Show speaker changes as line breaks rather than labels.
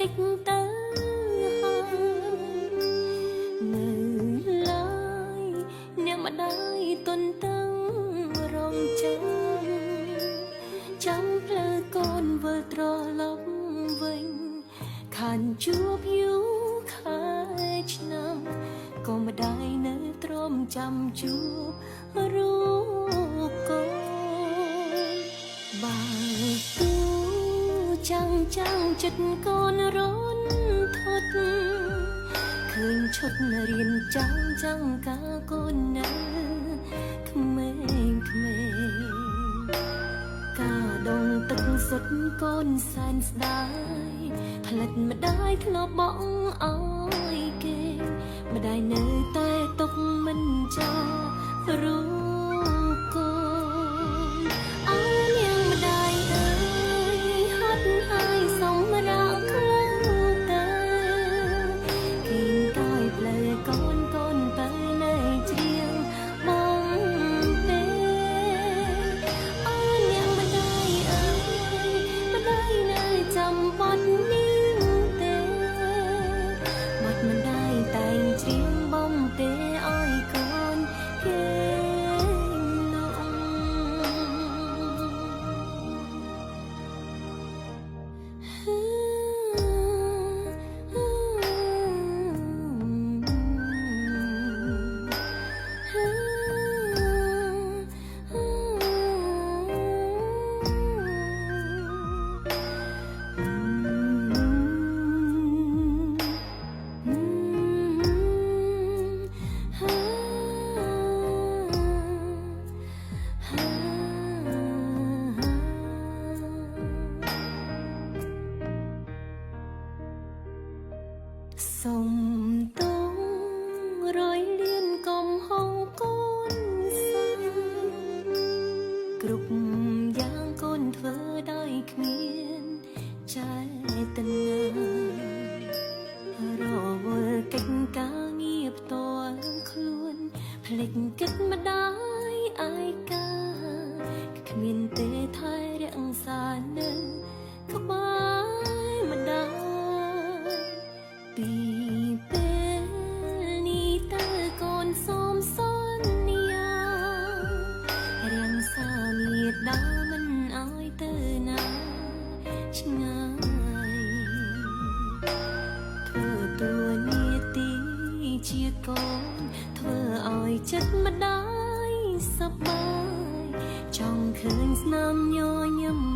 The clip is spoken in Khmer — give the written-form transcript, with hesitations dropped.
ចទៅនៅឡើយអ្នកម្ដាយទុនតឹងរងចាំចាំផ្លូវកូនវិលត្រឡប់វិញខានជួបយូរខែឆ្នាំក៏ម្ដាយនៅទ្រាំចាំជួបរូបកូនបើគូចាំចិត្តកូនរនធត់ឃើញឈុតរៀនចាំកាកូននៅក្មេងការដងទឹកសុទ្ធកូនសែនស្ដាយផ្លិតម្ដាយធ្លាប់បង់អើយគេម្ដាយនៅតែទុកមិនចារូបកូនអើនាងម្ដាយអើយហត់ហើយសម្រាប់ខ្លួនទៅគេកាយផ្លែកូនទៅនៅជ្រៀងបងទេអើនាងម្ដាយអើយម្ដាយនៅចាំបាត់នេះទេបាត់ម្ដាយតែងជ្រៀងបងទេអើយកូនគេសុំតងរយលៀនកុំហងកូនសាគ្រប់យ៉ាងកូនធ្វើដោយគ្មានចេតនារវល់កិច្ចការងារផ្ទាល់ខ្លួនភ្លេចគិតម្ដាយឯកាគ្មានទេថែរក្សានៅក្បែរម្ដាយពីពេលនេះតើកូនសូមសន្យារាំងសាមេដាមិនអើយទៅណាឆ្ងាយធ្វើតួនាទីជាកូនធ្វើឲ្យចិត្តម្ដាយសប្បាយចង់ឃើញស្នាមញញឹម